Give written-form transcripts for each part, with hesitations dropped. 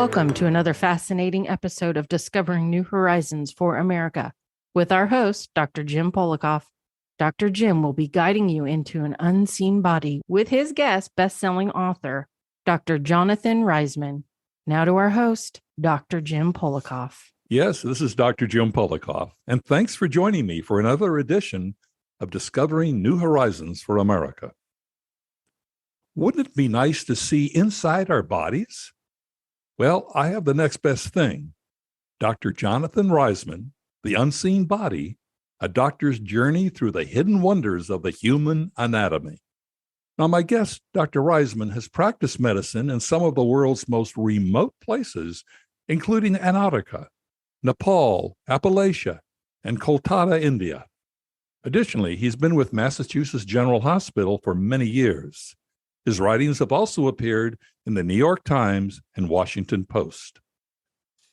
Welcome to another fascinating episode of Discovering New Horizons for America with our host, Dr. Jim Polikoff. Dr. Jim will be guiding you into an unseen body with his guest, best-selling author, Dr. Jonathan Reisman. Now to our host, Dr. Jim Polikoff. Yes, this is Dr. Jim Polikoff, and thanks for joining me for another edition of Discovering New Horizons for America. Wouldn't it be nice to see inside our bodies? Well, I have the next best thing. Dr. Jonathan Reisman, The Unseen Body, a doctor's journey through the hidden wonders of the human anatomy. Now, my guest, Dr. Reisman, has practiced medicine in some of the world's most remote places, including Antarctica, Nepal, Appalachia, and Kolkata, India. Additionally, he's been with Massachusetts General Hospital for many years. His writings have also appeared in the New York Times and Washington Post.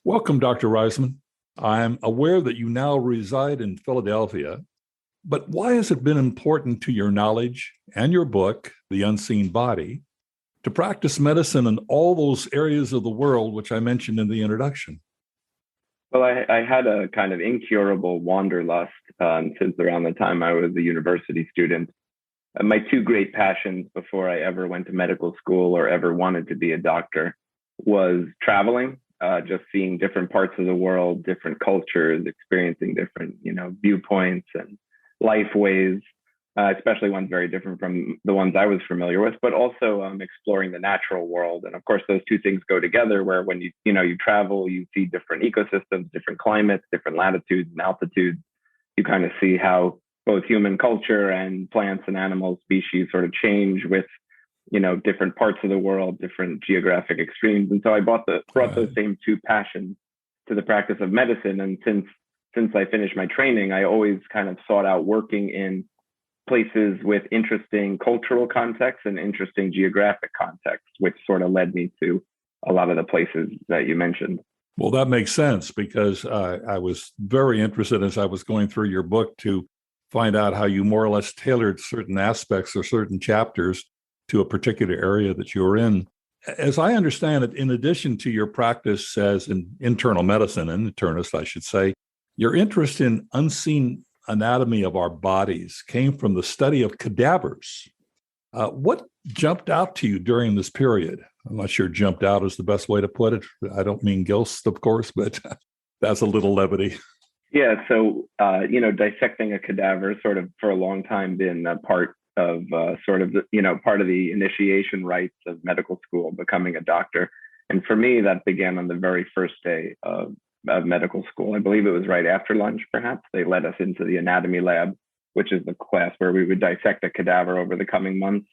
Welcome, Dr. Reisman. I'm aware that you now reside in Philadelphia, but why has it been important to your knowledge and your book, The Unseen Body, to practice medicine in all those areas of the world which I mentioned in the introduction? Well, I had a kind of incurable wanderlust since around the time I was a university student. My two great passions before I ever went to medical school or ever wanted to be a doctor was traveling, just seeing different parts of the world, different cultures, experiencing different, viewpoints and life ways, especially ones very different from the ones I was familiar with, but also exploring the natural world. And of course, those two things go together where when you travel, you see different ecosystems, different climates, different latitudes and altitudes. You kind of see how both human culture and plants and animal species sort of change with, different parts of the world, different geographic extremes. And so I brought those same two passions to the practice of medicine. And since I finished my training, I always kind of sought out working in places with interesting cultural context and interesting geographic context, which sort of led me to a lot of the places that you mentioned. Well, that makes sense because I was very interested as I was going through your book to find out how you more or less tailored certain aspects or certain chapters to a particular area that you were in. As I understand it, in addition to your practice as an internal medicine, an internist, I should say, your interest in unseen anatomy of our bodies came from the study of cadavers. What jumped out to you during this period? I'm not sure jumped out is the best way to put it. I don't mean ghosts, of course, but that's a little levity. Yeah, so, dissecting a cadaver sort of for a long time been a part of part of the initiation rites of medical school, becoming a doctor. And for me, that began on the very first day of medical school. I believe it was right after lunch, perhaps. They led us into the anatomy lab, which is the class where we would dissect a cadaver over the coming months.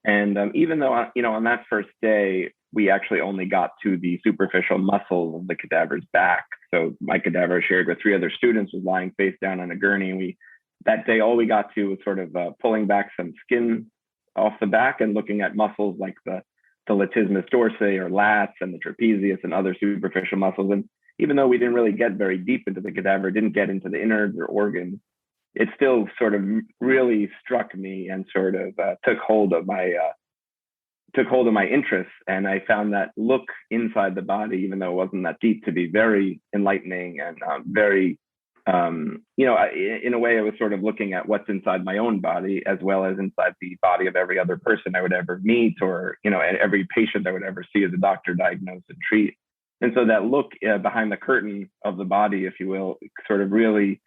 And even though, on that first day, we actually only got to the superficial muscles of the cadaver's back. So my cadaver shared with three other students was lying face down on a gurney. And that day, all we got to was sort of pulling back some skin off the back and looking at muscles like the latissimus dorsi or lats and the trapezius and other superficial muscles. And even though we didn't really get very deep into the cadaver, didn't get into the innards or organs, it still sort of really struck me and sort of took hold of my interests. And I found that look inside the body, even though it wasn't that deep, to be very enlightening and very, in a way, I was sort of looking at what's inside my own body as well as inside the body of every other person I would ever meet or, every patient I would ever see as a doctor, diagnose and treat. And so that look behind the curtain of the body, if you will, sort of really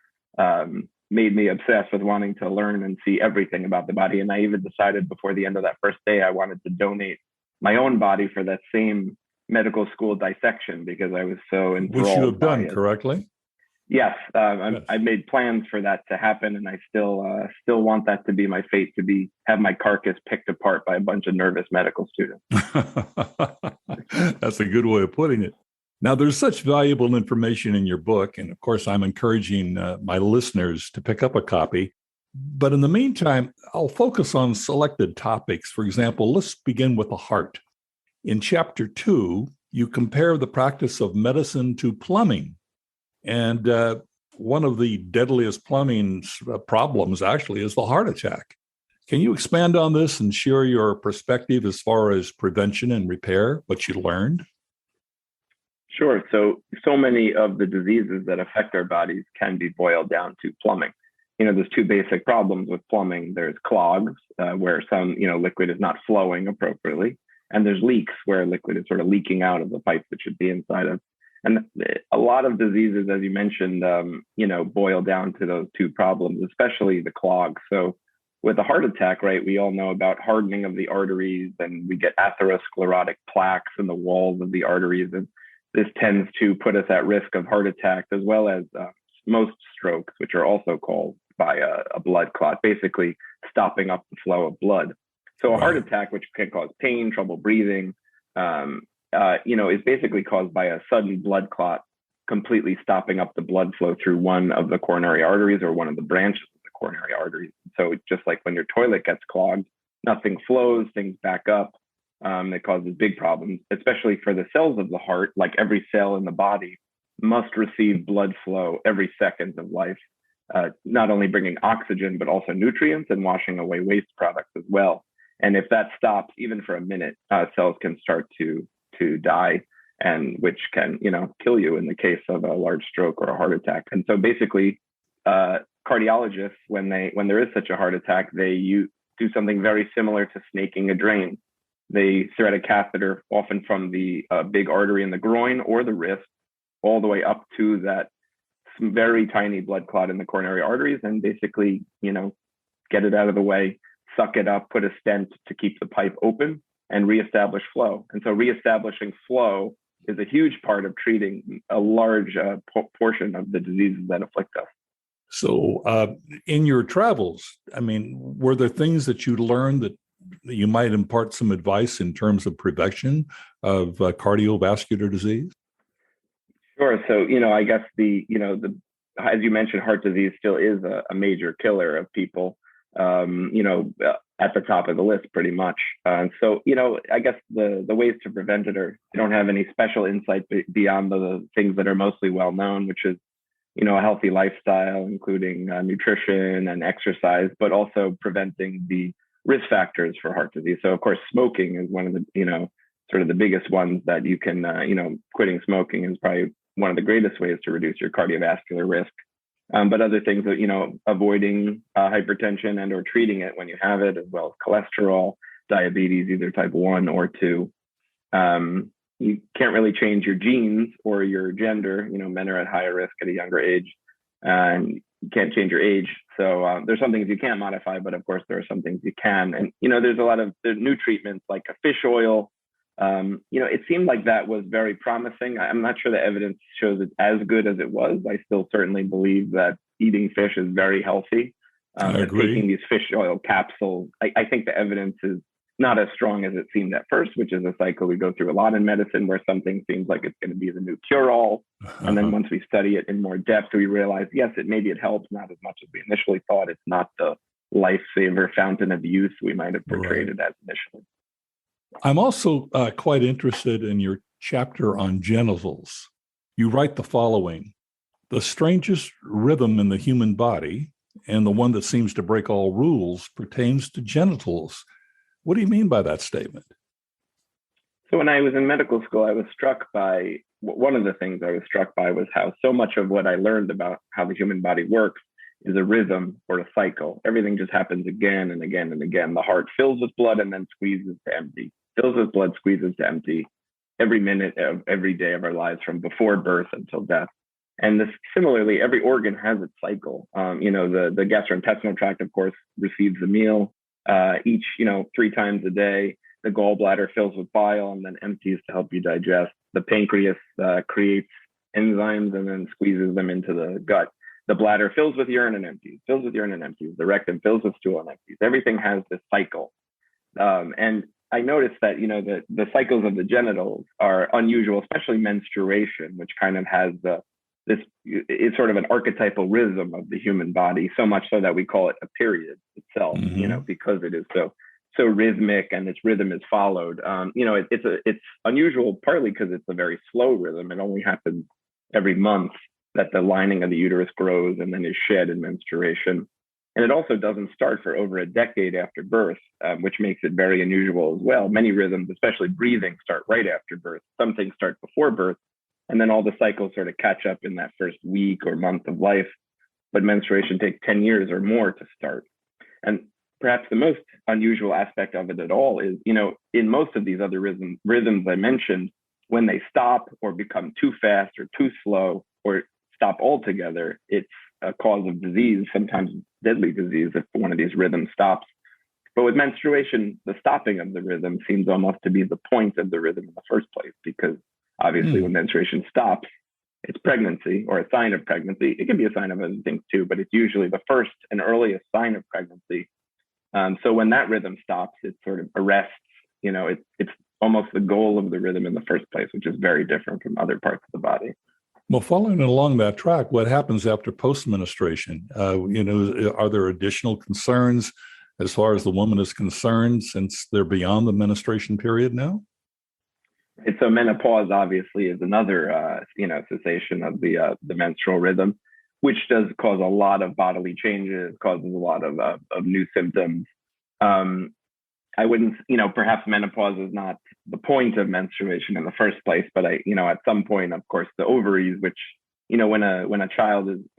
made me obsessed with wanting to learn and see everything about the body. And I even decided before the end of that first day, I wanted to donate my own body for that same medical school dissection because I was so enthralled. Which you have done, correctly? Yes, I made plans for that to happen, and I still want that to be my fate, to have my carcass picked apart by a bunch of nervous medical students. That's a good way of putting it. Now, there's such valuable information in your book, and of course, I'm encouraging my listeners to pick up a copy. But in the meantime, I'll focus on selected topics. For example, let's begin with the heart. In Chapter 2, you compare the practice of medicine to plumbing. And one of the deadliest plumbing problems actually is the heart attack. Can you expand on this and share your perspective as far as prevention and repair, what you learned? Sure. So many of the diseases that affect our bodies can be boiled down to plumbing. There's two basic problems with plumbing. There's clogs, where some, liquid is not flowing appropriately. And there's leaks where liquid is sort of leaking out of the pipes that should be inside of. And a lot of diseases, as you mentioned, boil down to those two problems, especially the clogs. So with a heart attack, right, we all know about hardening of the arteries, and we get atherosclerotic plaques in the walls of the arteries. And this tends to put us at risk of heart attack, as well as most strokes, which are also caused by a blood clot, basically stopping up the flow of blood. So a heart attack, which can cause pain, trouble breathing, is basically caused by a sudden blood clot completely stopping up the blood flow through one of the coronary arteries or one of the branches of the coronary arteries. So just like when your toilet gets clogged, nothing flows, things back up. It causes big problems, especially for the cells of the heart. Like every cell in the body must receive blood flow every second of life, not only bringing oxygen, but also nutrients and washing away waste products as well. And if that stops, even for a minute, cells can start to die, and which can, kill you in the case of a large stroke or a heart attack. And so basically, cardiologists, when there is such a heart attack, they do something very similar to snaking a drain. They thread a catheter, often from the big artery in the groin or the wrist, all the way up to that very tiny blood clot in the coronary arteries, and basically, get it out of the way, suck it up, put a stent to keep the pipe open, and reestablish flow. And so reestablishing flow is a huge part of treating a large portion of the diseases that afflict us. So in your travels, were there things that you learned that you might impart some advice in terms of prevention of cardiovascular disease? Sure. So, I guess as you mentioned, heart disease still is a major killer of people, at the top of the list pretty much. So, I guess the ways to prevent it I don't have any special insight beyond the things that are mostly well known, which is, a healthy lifestyle, including nutrition and exercise, but also preventing the risk factors for heart disease. So of course, smoking is one of the, sort of the biggest ones that you can, quitting smoking is probably one of the greatest ways to reduce your cardiovascular risk. But other things that, avoiding hypertension and or treating it when you have it, as well as cholesterol, diabetes, either type 1 or 2. You can't really change your genes or your gender. Men are at higher risk at a younger age, and you can't change your age. So there's some things you can't modify, but of course there are some things you can. And, there's there's new treatments like a fish oil. It seemed like that was very promising. I'm not sure the evidence shows it's as good as it was. I still certainly believe that eating fish is very healthy. I agree. Taking these fish oil capsules, I think the evidence is not as strong as it seemed at first, which is a cycle we go through a lot in medicine, where something seems like it's going to be the new cure-all. And then once we study it in more depth, we realize, yes, maybe it helps, not as much as we initially thought. It's not the lifesaver fountain of youth we might have portrayed it as initially. I'm also quite interested in your chapter on genitals. You write the following: the strangest rhythm in the human body, and the one that seems to break all rules, pertains to genitals. What do you mean by that statement? So when I was in medical school, I was struck by, one of the things I was struck by was how so much of what I learned about how the human body works is a rhythm or a cycle. Everything just happens again and again and again. The heart fills with blood and then squeezes to empty, fills with blood, squeezes to empty, every minute of every day of our lives, from before birth until death. And similarly, every organ has its cycle. The gastrointestinal tract, of course, receives a meal each, 3 times a day. The gallbladder fills with bile and then empties to help you digest. The pancreas creates enzymes and then squeezes them into the gut. The bladder fills with urine and empties, fills with urine and empties. The rectum fills with stool and empties. Everything has this cycle. And I noticed that, the cycles of the genitals are unusual, especially menstruation, which kind of has this is sort of an archetypal rhythm of the human body, so much so that we call it a period itself, because it is so rhythmic and its rhythm is followed. It's unusual partly because it's a very slow rhythm. It only happens every month that the lining of the uterus grows and then is shed in menstruation. And it also doesn't start for over a decade after birth, which makes it very unusual as well. Many rhythms, especially breathing, start right after birth. Some things start before birth, And then all the cycles sort of catch up in that first week or month of life. But menstruation takes 10 years or more to start. And perhaps the most unusual aspect of it at all is, in most of these other rhythms I mentioned, when they stop or become too fast or too slow or stop altogether, it's a cause of disease, sometimes deadly disease, if one of these rhythms stops. But with menstruation, the stopping of the rhythm seems almost to be the point of the rhythm in the first place, because obviously when menstruation stops, it's pregnancy or a sign of pregnancy. It can be a sign of other things too, but it's usually the first and earliest sign of pregnancy. So when that rhythm stops, it sort of arrests, it's almost the goal of the rhythm in the first place, which is very different from other parts of the body. Well, following along that track, what happens after post-menstruation? Are there additional concerns as far as the woman is concerned, since they're beyond the menstruation period now? And so menopause obviously is another, cessation of the menstrual rhythm, which does cause a lot of bodily changes, causes a lot of new symptoms. I wouldn't, perhaps menopause is not the point of menstruation in the first place, but at some point, of course, the ovaries, which, when a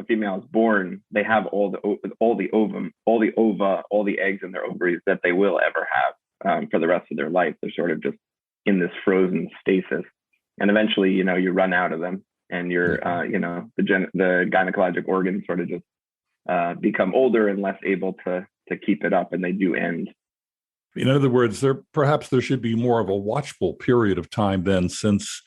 female is born, they have all the ovum, all the ova, all the eggs in their ovaries that they will ever have for the rest of their life. They're sort of just in this frozen stasis, and eventually, you run out of them, and your, the gynecologic organs sort of just become older and less able to keep it up, and they do end. In other words, there should be more of a watchful period of time then, since,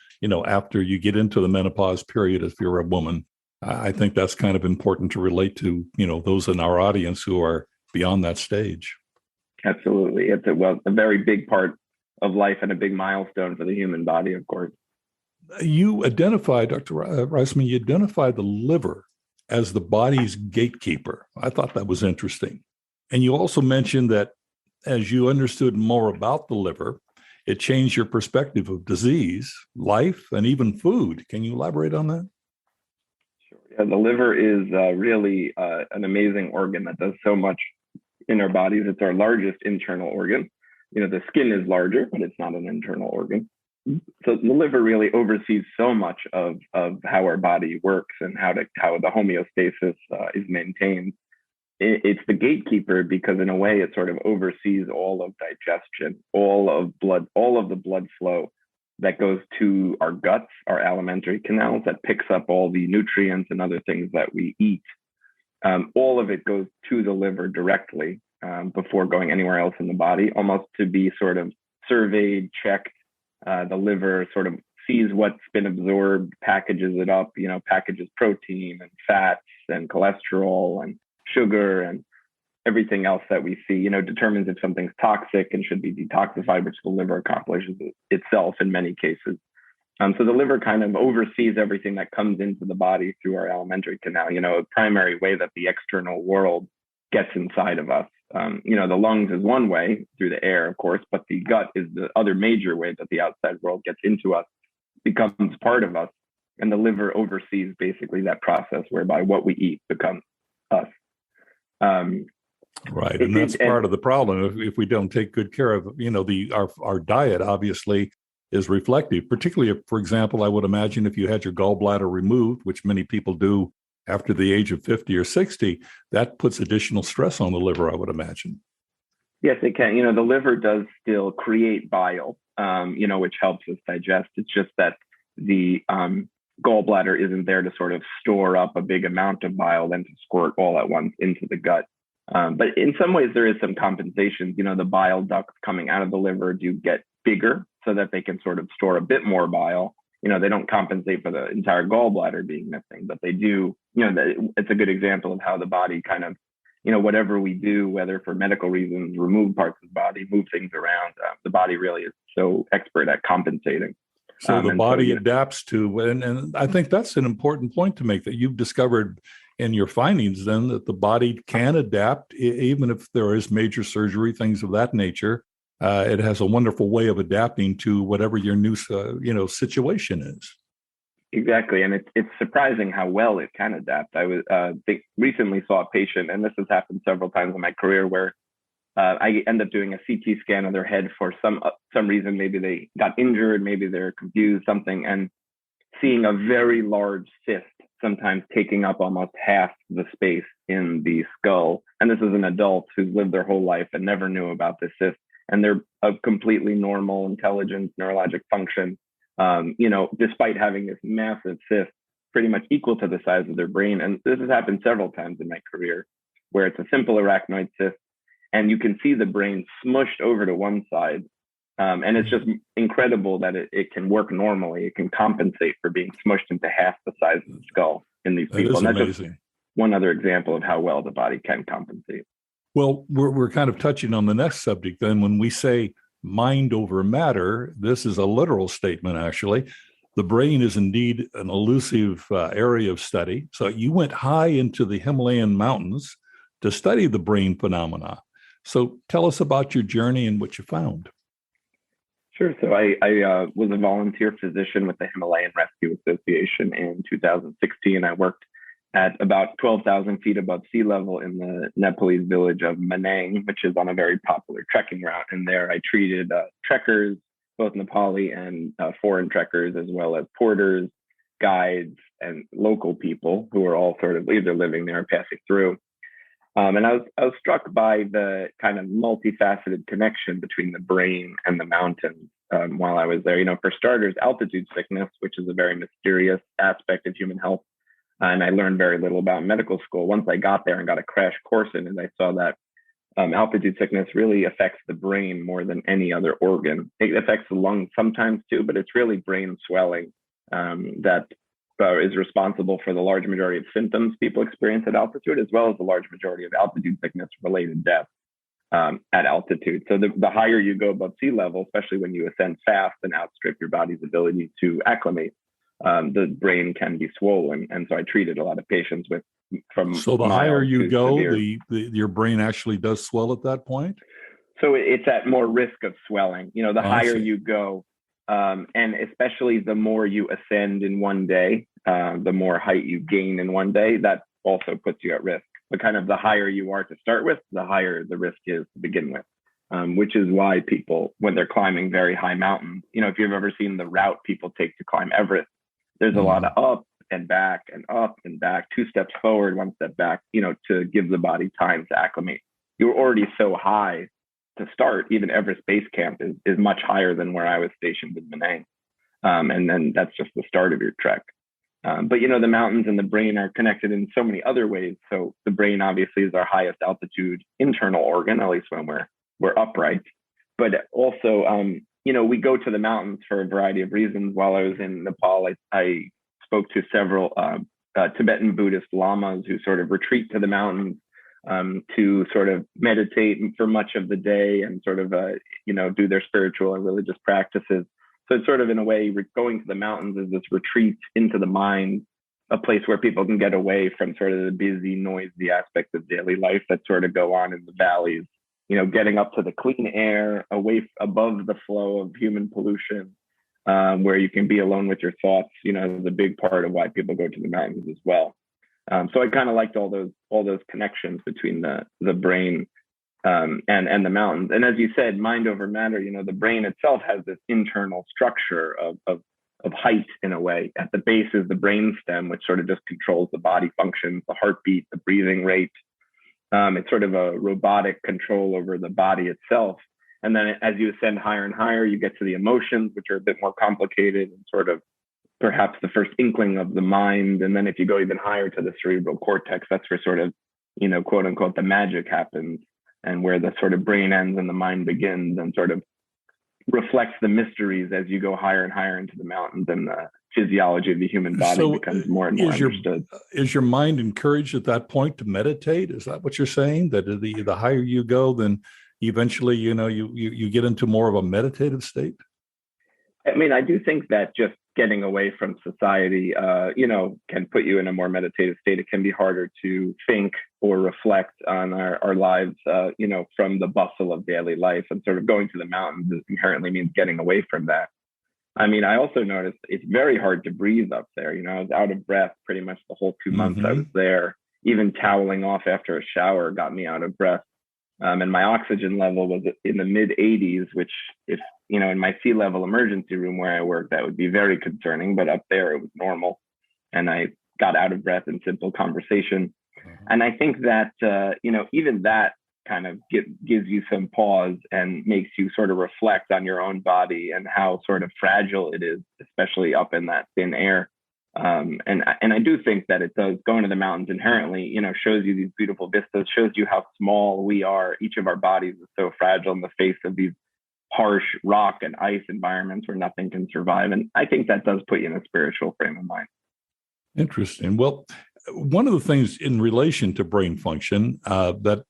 after you get into the menopause period, if you're a woman. I think that's kind of important to relate to, those in our audience who are beyond that stage. Absolutely. It's a very big part of life and a big milestone for the human body, of course. You identified, Dr. Reisman, the liver as the body's gatekeeper. I thought that was interesting. And you also mentioned that as you understood more about the liver, it changed your perspective of disease, life, and even food. Can you elaborate on that? Sure. Yeah, the liver is really an amazing organ that does so much in our bodies. It's our largest internal organ. The skin is larger, but it's not an internal organ. So the liver really oversees so much of how our body works and how the homeostasis is maintained. It's the gatekeeper because, in a way, it sort of oversees all of digestion, all of the blood flow that goes to our guts, our alimentary canals, that picks up all the nutrients and other things that we eat. All of it goes to the liver directly before going anywhere else in the body, almost to be sort of surveyed, checked. The liver sort of sees what's been absorbed, packages it up, packages protein and fats and cholesterol and sugar and everything else that we see, determines if something's toxic and should be detoxified, which the liver accomplishes itself in many cases. So the liver kind of oversees everything that comes into the body through our alimentary canal, a primary way that the external world gets inside of us. The lungs is one way through the air, of course, but the gut is the other major way that the outside world gets into us, becomes part of us. And the liver oversees basically that process whereby what we eat becomes us. Right. And that's part of the problem. If we don't take good care of, our diet obviously is reflective, particularly if, for example, I would imagine if you had your gallbladder removed, which many people do after the age of 50 or 60, that puts additional stress on the liver, I would imagine. Yes, it can. The liver does still create bile, which helps us digest. It's just that the gallbladder isn't there to sort of store up a big amount of bile, then to squirt all at once into the gut. But in some ways, there is some compensation. The bile ducts coming out of the liver do get bigger so that they can sort of store a bit more bile. They don't compensate for the entire gallbladder being missing, but they do. It's a good example of how the body kind of, whatever we do, whether for medical reasons, remove parts of the body, move things around, the body really is so expert at compensating. So the body adapts to, and I think that's an important point to make, that you've discovered in your findings then that the body can adapt even if there is major surgery, things of that nature. It has a wonderful way of adapting to whatever your new, situation is. Exactly. And it's surprising how well it can adapt. I recently saw a patient, and this has happened several times in my career, where I end up doing a CT scan of their head for some reason. Maybe they got injured, maybe they're confused, something. And seeing a very large cyst, sometimes taking up almost half the space in the skull. And this is an adult who's lived their whole life and never knew about this cyst. And they're of completely normal intelligence, neurologic function, despite having this massive cyst, pretty much equal to the size of their brain. And this has happened several times in my career, where it's a simple arachnoid cyst, and you can see the brain smushed over to one side. And it's just incredible that it can work normally. It can compensate for being smushed into half the size of the skull in these people. And that's just one other example of how well the body can compensate. Well, we're kind of touching on the next subject then. When we say mind over matter, this is a literal statement, actually. The brain is indeed an elusive area of study. So you went high into the Himalayan mountains to study the brain phenomena. So tell us about your journey and what you found. Sure. So I was a volunteer physician with the Himalayan Rescue Association in 2016. I worked at about 12,000 feet above sea level in the Nepalese village of Manang, which is on a very popular trekking route. And there I treated trekkers, both Nepali and foreign trekkers, as well as porters, guides, and local people who were all sort of either living there or passing through. And I was struck by the kind of multifaceted connection between the brain and the mountains while I was there. For starters, altitude sickness, which is a very mysterious aspect of human health, and I learned very little about in medical school. Once I got there and got a crash course in it, I saw that altitude sickness really affects the brain more than any other organ. It affects the lungs sometimes too, but it's really brain swelling that is responsible for the large majority of symptoms people experience at altitude, as well as the large majority of altitude sickness related deaths at altitude. So the higher you go above sea level, especially when you ascend fast and outstrip your body's ability to acclimate, the brain can be swollen. And so I treated a lot of patients So the higher you go, your brain actually does swell at that point? So it's at more risk of swelling. The higher you go, and especially the more you ascend in one day, the more height you gain in one day, that also puts you at risk. But kind of the higher you are to start with, the higher the risk is to begin with, which is why people, when they're climbing very high mountains, if you've ever seen the route people take to climb Everest, there's a lot of up and back and up and back, 2 steps forward, 1 step back, to give the body time to acclimate. You're already so high to start. Even Everest Base Camp is much higher than where I was stationed in Manang. And then that's just the start of your trek. But the mountains and the brain are connected in so many other ways. So the brain obviously is our highest altitude internal organ, at least when we're upright. But also, we go to the mountains for a variety of reasons. While I was in Nepal, I spoke to several Tibetan Buddhist lamas who sort of retreat to the mountains to sort of meditate for much of the day and sort of, do their spiritual and religious practices. So it's sort of, in a way, going to the mountains is this retreat into the mind, a place where people can get away from sort of the busy, noisy aspects of daily life that sort of go on in the valleys, getting up to the clean air, above the flow of human pollution, where you can be alone with your thoughts, is a big part of why people go to the mountains as well. So I kind of liked all those connections between the brain and the mountains. And as you said, mind over matter, the brain itself has this internal structure of height in a way. At the base is the brain stem, which sort of just controls the body functions, the heartbeat, the breathing rate. It's sort of a robotic control over the body itself. And then as you ascend higher and higher, you get to the emotions, which are a bit more complicated and sort of perhaps the first inkling of the mind. And then if you go even higher to the cerebral cortex, that's where sort of, quote unquote, the magic happens, and where the sort of brain ends and the mind begins, and sort of reflects the mysteries as you go higher and higher into the mountains, and the physiology of the human body becomes more and more understood. Is your mind encouraged at that point to meditate? Is that what you're saying? That the higher you go, then eventually, you get into more of a meditative state? I mean, I do think that just getting away from society, can put you in a more meditative state. It can be harder to think or reflect on our lives, from the bustle of daily life, and sort of going to the mountains inherently means getting away from that. I mean, I also noticed it's very hard to breathe up there. I was out of breath pretty much the whole 2 months I was there. Even toweling off after a shower got me out of breath. And my oxygen level was in the mid 80s, which if, in my sea level emergency room where I worked, that would be very concerning, but up there it was normal. And I got out of breath in simple conversation. And I think that, even that kind of gives you some pause and makes you sort of reflect on your own body and how sort of fragile it is, especially up in that thin air. And I do think that it does. Going to the mountains inherently, shows you these beautiful vistas, shows you how small we are. Each of our bodies is so fragile in the face of these harsh rock and ice environments where nothing can survive. And I think that does put you in a spiritual frame of mind. Interesting. Well, one of the things in relation to brain function that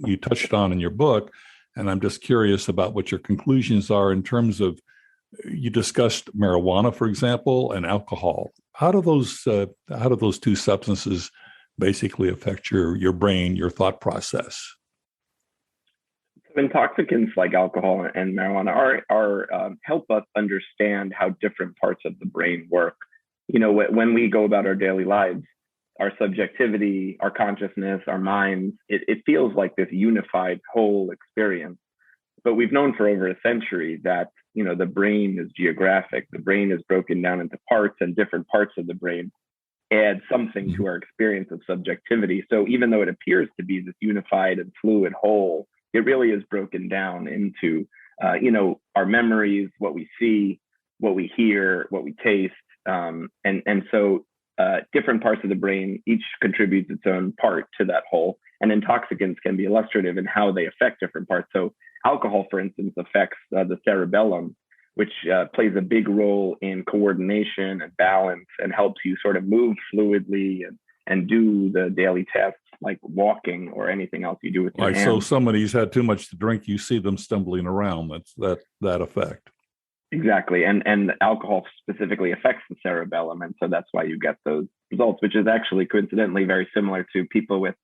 you touched on in your book, and I'm just curious about what your conclusions are in terms of, you discussed marijuana, for example, and alcohol. How do those two substances basically affect your brain, your thought process? Intoxicants like alcohol and marijuana are help us understand how different parts of the brain work. When we go about our daily lives, our subjectivity, our consciousness, our minds, it feels like this unified whole experience. But we've known for over a century that, the brain is geographic. The brain is broken down into parts, and different parts of the brain add something to our experience of subjectivity. So even though it appears to be this unified and fluid whole, it really is broken down into, our memories, what we see, what we hear, what we taste. And so different parts of the brain, each contributes its own part to that whole. And intoxicants can be illustrative in how they affect different parts. So alcohol, for instance, affects the cerebellum, which plays a big role in coordination and balance and helps you sort of move fluidly and do the daily tasks like walking or anything else you do with your hands. So somebody's had too much to drink, you see them stumbling around. That's that effect. Exactly. And alcohol specifically affects the cerebellum. And so that's why you get those results, which is actually coincidentally very similar to people with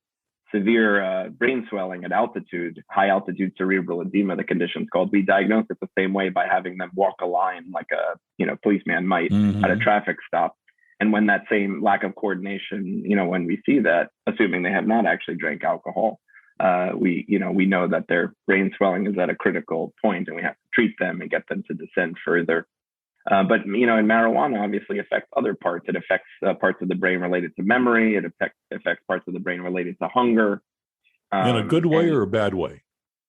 severe brain swelling at altitude, high altitude cerebral edema, the condition's called. We diagnose it the same way by having them walk a line like a policeman might at a traffic stop. And when that same lack of coordination, when we see that, assuming they have not actually drank alcohol, we know that their brain swelling is at a critical point, and we have to treat them and get them to descend further. But and marijuana obviously affects other parts. It affects parts of the brain related to memory. It affects parts of the brain related to hunger. In a good way or a bad way?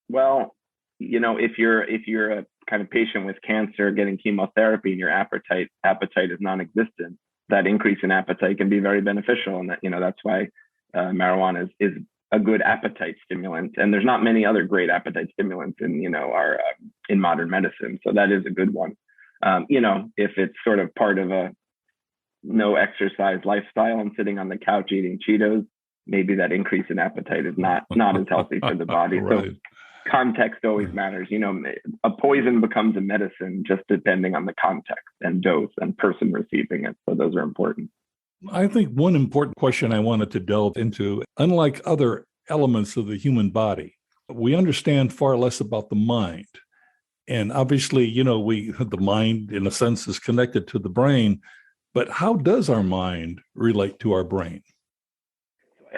Well, if you're a kind of patient with cancer getting chemotherapy and your appetite is non-existent, that increase in appetite can be very beneficial, and that's why marijuana is a good appetite stimulant. And there's not many other great appetite stimulants in our in modern medicine, so that is a good one. If it's sort of part of a no exercise lifestyle and sitting on the couch eating Cheetos, maybe that increase in appetite is not as healthy for the body. Right. So context always matters. A poison becomes a medicine just depending on the context and dose and person receiving it. So those are important. I think one important question I wanted to delve into, unlike other elements of the human body, we understand far less about the mind. And obviously, the mind, in a sense, is connected to the brain. But how does our mind relate to our brain?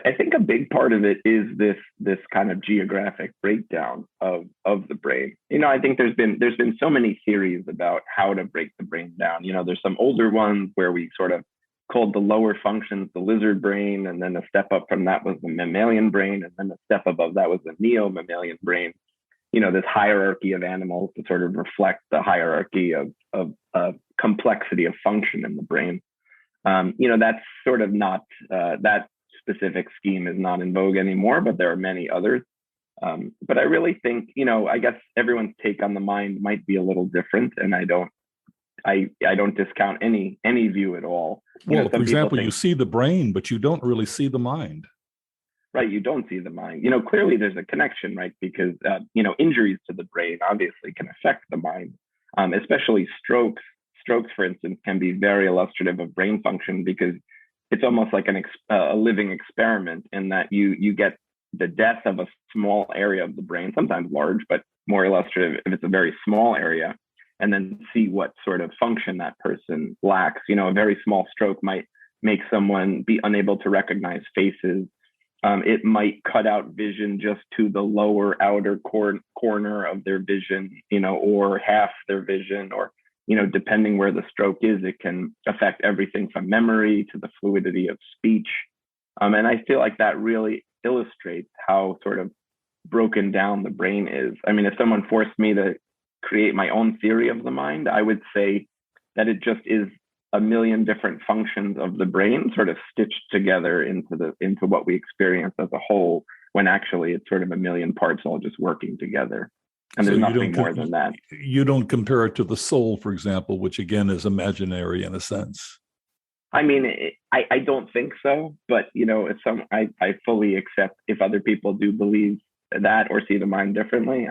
I think a big part of it is this kind of geographic breakdown of the brain. I think there's been so many theories about how to break the brain down. There's some older ones where we sort of called the lower functions the lizard brain, and then a step up from that was the mammalian brain, and then a step above that was the neo-mammalian brain. This hierarchy of animals to sort of reflect the hierarchy of complexity of function in the brain. That's sort of not, that specific scheme is not in vogue anymore, but there are many others. But I really think, I guess everyone's take on the mind might be a little different, and I don't discount any view at all. Well, for example, you see the brain, but you don't really see the mind. Right, you don't see the mind. Clearly there's a connection, right? Because, injuries to the brain obviously can affect the mind, especially strokes. Strokes, for instance, can be very illustrative of brain function because it's almost like a living experiment in that you get the death of a small area of the brain, sometimes large, but more illustrative if it's a very small area, and then see what sort of function that person lacks. A very small stroke might make someone be unable to recognize faces, It might cut out vision just to the lower outer corner of their vision, or half their vision, or, depending where the stroke is, it can affect everything from memory to the fluidity of speech. And I feel like that really illustrates how sort of broken down the brain is. I mean, if someone forced me to create my own theory of the mind, I would say that it just is a million different functions of the brain sort of stitched together into what we experience as a whole, when actually it's sort of a million parts all just working together. And So there's nothing more than that. You don't compare it to the soul, for example, which again is imaginary in a sense. I mean, I don't think so, but I fully accept if other people do believe that or see the mind differently.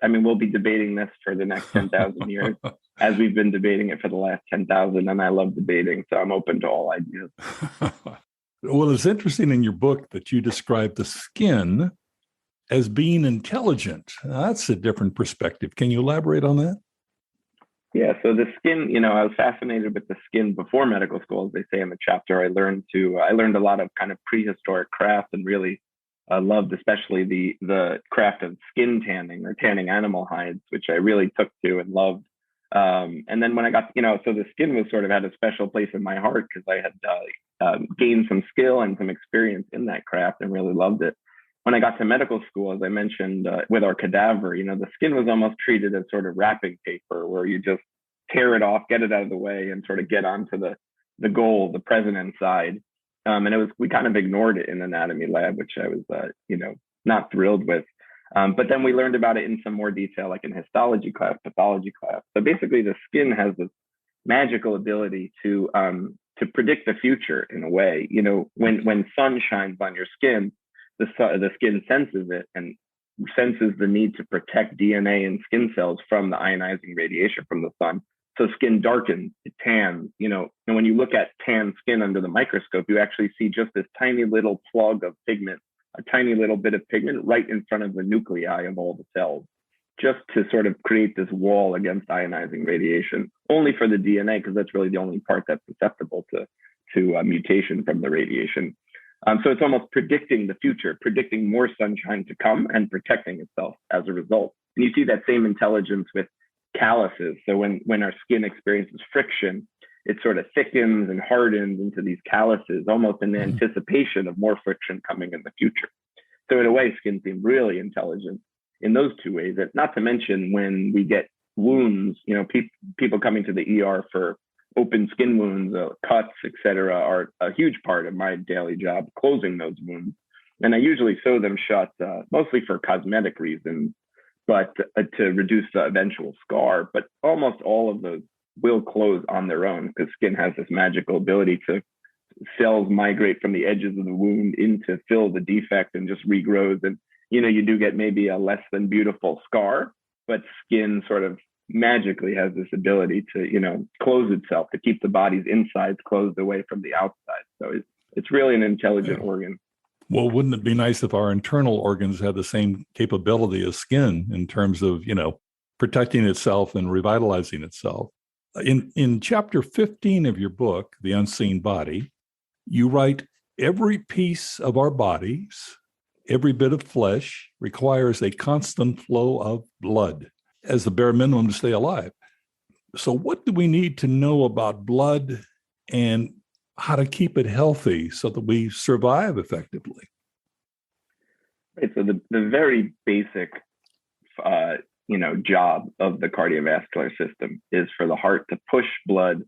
We'll be debating this for the next 10,000 years, as we've been debating it for the last 10,000, and I love debating, so I'm open to all ideas. Well, it's interesting in your book that you describe the skin as being intelligent. Now, that's a different perspective. Can you elaborate on that? Yeah, so the skin, I was fascinated with the skin before medical school, as they say in the chapter. I learned a lot of kind of prehistoric craft, and really loved especially the craft of skin tanning, or tanning animal hides, which I really took to and loved. And then when I got, so the skin was sort of had a special place in my heart, because I had gained some skill and some experience in that craft and really loved it. When I got to medical school, as I mentioned, with our cadaver, the skin was almost treated as sort of wrapping paper, where you just tear it off, get it out of the way, and sort of get onto the goal, the present inside. And we kind of ignored it in anatomy lab, which I was, not thrilled with. But then we learned about it in some more detail, like in histology class, pathology class. So basically, the skin has this magical ability to predict the future in a way. When sun shines on your skin, the skin senses it and senses the need to protect DNA and skin cells from the ionizing radiation from the sun. So skin darkens, it tans, and when you look at tan skin under the microscope, you actually see just this tiny little plug of pigment, a tiny little bit of pigment right in front of the nuclei of all the cells, just to sort of create this wall against ionizing radiation, only for the DNA, because that's really the only part that's susceptible to mutation from the radiation. So it's almost predicting the future, predicting more sunshine to come, and protecting itself as a result. And you see that same intelligence with calluses. So when our skin experiences friction, it sort of thickens and hardens into these calluses, almost in anticipation of more friction coming in the future. So in a way, skin seems really intelligent in those two ways. Not to mention when we get wounds, people coming to the ER for open skin wounds, cuts, etc., are a huge part of my daily job, closing those wounds. And I usually sew them shut, mostly for cosmetic reasons, but to reduce the eventual scar. But almost all of those will close on their own, because skin has this magical ability to cells migrate from the edges of the wound in to fill the defect and just regrows. And, you do get maybe a less than beautiful scar, but skin sort of magically has this ability to, close itself, to keep the body's insides closed away from the outside. So it's really an intelligent organ. Well, wouldn't it be nice if our internal organs had the same capability as skin in terms of, protecting itself and revitalizing itself? In chapter 15 of your book, The Unseen Body, you write, every piece of our bodies, every bit of flesh requires a constant flow of blood as the bare minimum to stay alive. So what do we need to know about blood and how to keep it healthy so that we survive effectively? Right. So the very basic, job of the cardiovascular system is for the heart to push blood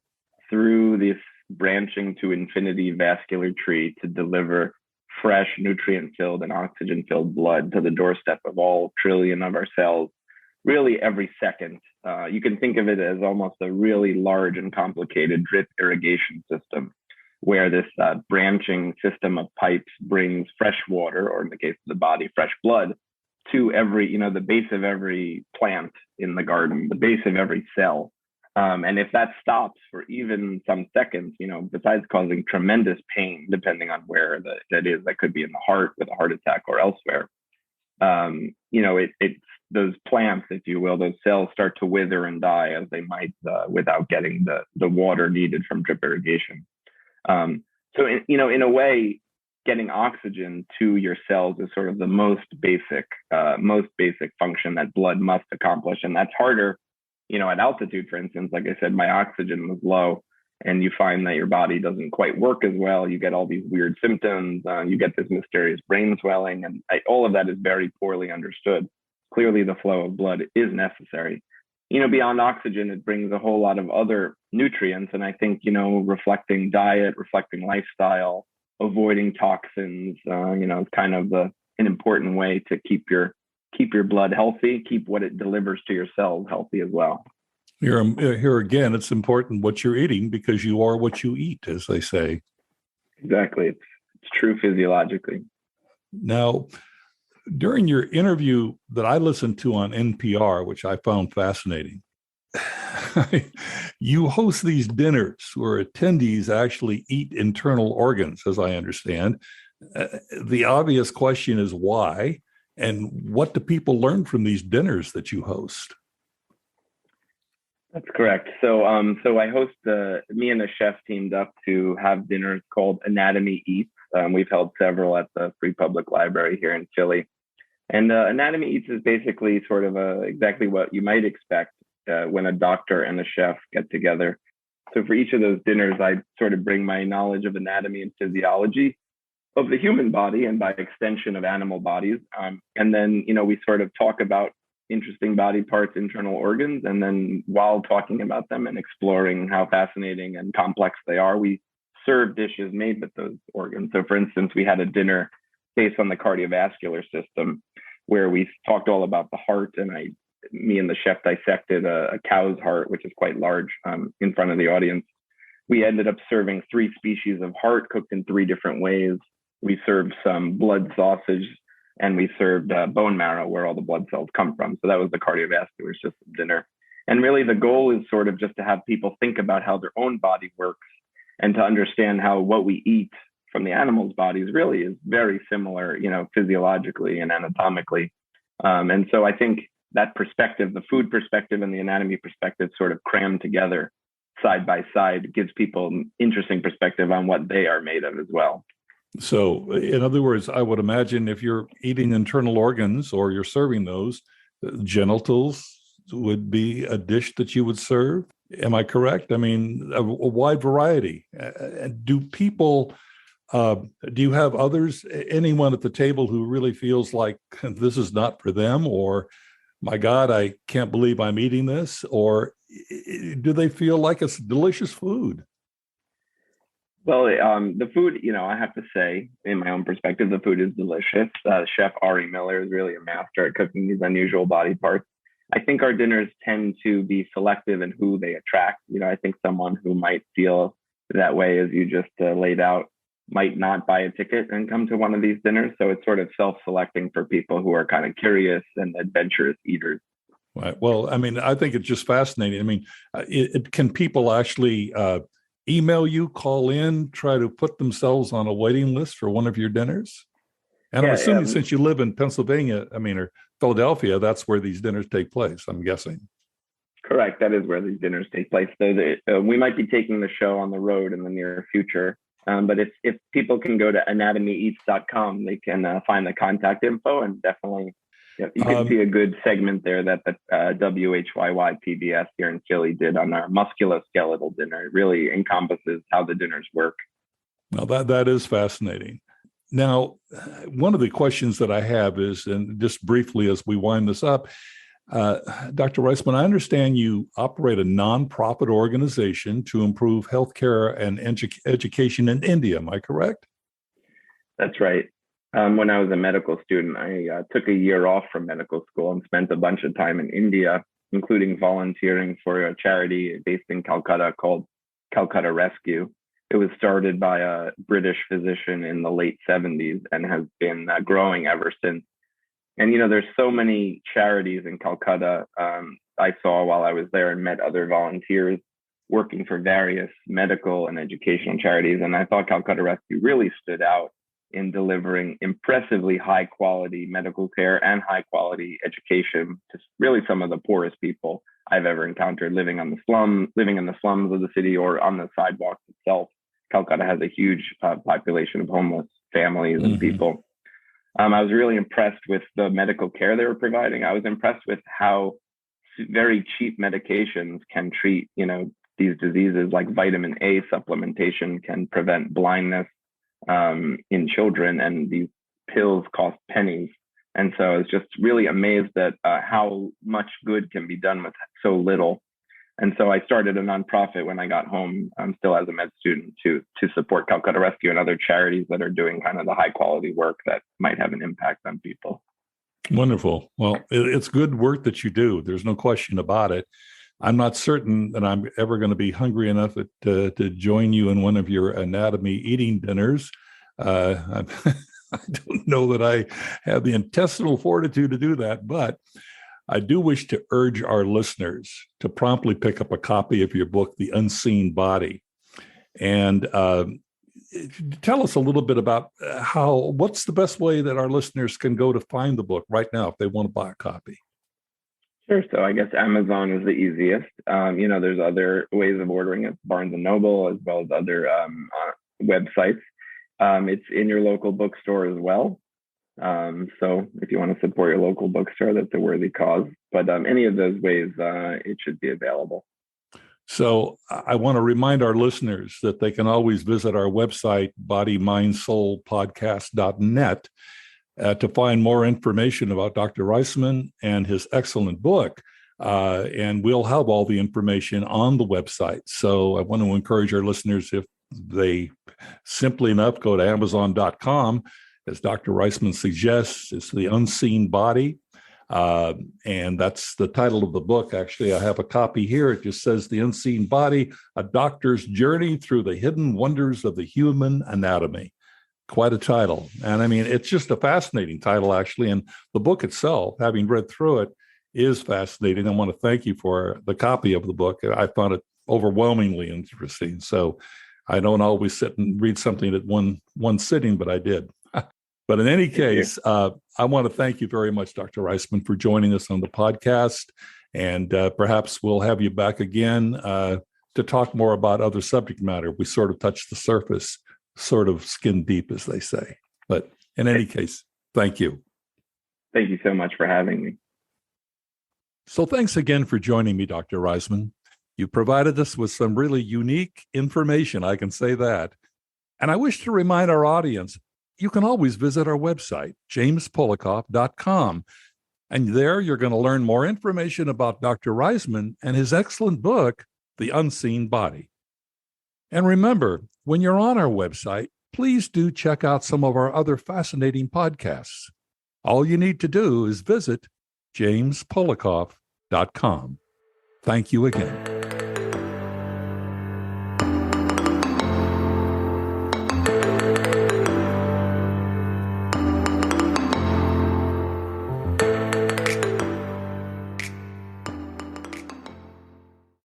through this branching to infinity vascular tree to deliver fresh, nutrient-filled and oxygen-filled blood to the doorstep of all trillion of our cells, really every second. You can think of it as almost a really large and complicated drip irrigation system, where this branching system of pipes brings fresh water, or in the case of the body, fresh blood, to every, the base of every plant in the garden, the base of every cell. And if that stops for even some seconds, besides causing tremendous pain, depending on where that is, that could be in the heart with a heart attack or elsewhere, it's those plants, if you will, those cells start to wither and die, as they might without getting the water needed from drip irrigation. So in a way, getting oxygen to your cells is sort of the most basic function that blood must accomplish. And that's harder, at altitude, for instance. Like I said, my oxygen was low, and you find that your body doesn't quite work as well. You get all these weird symptoms. You get this mysterious brain swelling, and all of that is very poorly understood. Clearly, the flow of blood is necessary. Beyond oxygen, it brings a whole lot of other nutrients. And I think, reflecting diet, reflecting lifestyle, avoiding toxins, is kind of an important way to keep your blood healthy, keep what it delivers to your cells healthy as well. Here again, it's important what you're eating because you are what you eat, as they say. Exactly. It's true physiologically. Now, during your interview that I listened to on NPR, which I found fascinating, you host these dinners where attendees actually eat internal organs, as I understand. The obvious question is why, and what do people learn from these dinners that you host? That's correct. So I host me and a chef teamed up to have dinners called Anatomy Eats. We've held several at the Free Public Library here in Philly. And Anatomy Eats is basically sort of exactly what you might expect when a doctor and a chef get together. So for each of those dinners, I sort of bring my knowledge of anatomy and physiology of the human body and by extension of animal bodies. And then, we sort of talk about interesting body parts, internal organs. And then while talking about them and exploring how fascinating and complex they are, we serve dishes made with those organs. So for instance, we had a dinner based on the cardiovascular system where we talked all about the heart, and me and the chef dissected a cow's heart, which is quite large, in front of the audience. We ended up serving 3 species of heart cooked in 3 different ways. We served some blood sausage, and we served bone marrow, where all the blood cells come from. So that was the cardiovascular system dinner. And really the goal is sort of just to have people think about how their own body works and to understand how what we eat from the animals' bodies really is very similar, physiologically and anatomically. And so I think that perspective, the food perspective and the anatomy perspective sort of crammed together side by side, gives people an interesting perspective on what they are made of as well. So in other words, I would imagine if you're eating internal organs or you're serving those, genitals would be a dish that you would serve. Am I correct? I mean, a wide variety. Do people, do you have others, anyone at the table who really feels like this is not for them, or my God, I can't believe I'm eating this? Or do they feel like it's delicious food? Well, the food, I have to say, in my own perspective, the food is delicious. Chef Ari Miller is really a master at cooking these unusual body parts. I think our dinners tend to be selective in who they attract. I think someone who might feel that way, as you just laid out, might not buy a ticket and come to one of these dinners. So it's sort of self-selecting for people who are kind of curious and adventurous eaters. Right. Well, I mean, I think it's just fascinating. I mean, can people actually email you, call in, try to put themselves on a waiting list for one of your dinners? And I'm assuming since you live in Pennsylvania, or Philadelphia, that's where these dinners take place, I'm guessing. Correct. That is where these dinners take place. So we might be taking the show on the road in the near future. But if people can go to anatomyeats.com, they can find the contact info, and definitely you can see a good segment there that the WHYY PBS here in Philly did on our musculoskeletal dinner. It really encompasses how the dinners work. Well, that is fascinating. Now, one of the questions that I have is, and just briefly as we wind this up, Dr. Reisman, I understand you operate a nonprofit organization to improve healthcare and education in India. Am I correct? That's right. When I was a medical student, I took a year off from medical school and spent a bunch of time in India, including volunteering for a charity based in Calcutta called Calcutta Rescue. It was started by a British physician in the late 70s and has been growing ever since. And, there's so many charities in Calcutta I saw while I was there and met other volunteers working for various medical and educational charities. And I thought Calcutta Rescue really stood out in delivering impressively high quality medical care and high quality education to really some of the poorest people I've ever encountered living in the slums of the city or on the sidewalks itself. Calcutta has a huge population of homeless families and people. I was really impressed with the medical care they were providing. I was impressed with how very cheap medications can treat, these diseases. Like vitamin A supplementation can prevent blindness in children, and these pills cost pennies. And so I was just really amazed at how much good can be done with so little. And so I started a nonprofit when I got home, still as a med student, to support Calcutta Rescue and other charities that are doing kind of the high quality work that might have an impact on people. Wonderful. Well, it's good work that you do. There's no question about it. I'm not certain that I'm ever going to be hungry enough to join you in one of your anatomy eating dinners. I don't know that I have the intestinal fortitude to do that, but I do wish to urge our listeners to promptly pick up a copy of your book, The Unseen Body. And tell us a little bit about what's the best way that our listeners can go to find the book right now if they want to buy a copy? Sure. So I guess Amazon is the easiest. There's other ways of ordering it, Barnes and Noble, as well as other websites. It's in your local bookstore as well. So if you want to support your local bookstore, that's a worthy cause. But any of those ways, it should be available. So I want to remind our listeners that they can always visit our website, bodymindsoulpodcast.net, to find more information about Dr. Reisman and his excellent book. And we'll have all the information on the website. So I want to encourage our listeners, if they simply enough go to Amazon.com, as Dr. Reisman suggests, it's The Unseen Body. And that's the title of the book. Actually, I have a copy here. It just says The Unseen Body, A Doctor's Journey Through the Hidden Wonders of the Human Anatomy. Quite a title. And I mean, it's just a fascinating title, actually. And the book itself, having read through it, is fascinating. I want to thank you for the copy of the book. I found it overwhelmingly interesting. So I don't always sit and read something at one sitting, but I did. But in any case, I want to thank you very much, Dr. Reisman, for joining us on the podcast. And perhaps we'll have you back again to talk more about other subject matter. We sort of touched the surface, sort of skin deep, as they say. But in any case, thank you. Thank you so much for having me. So thanks again for joining me, Dr. Reisman. You provided us with some really unique information, I can say that. And I wish to remind our audience, you can always visit our website, jamespolikoff.com. And there you're going to learn more information about Dr. Reisman and his excellent book, The Unseen Body. And remember, when you're on our website, please do check out some of our other fascinating podcasts. All you need to do is visit jamespolikoff.com. Thank you again.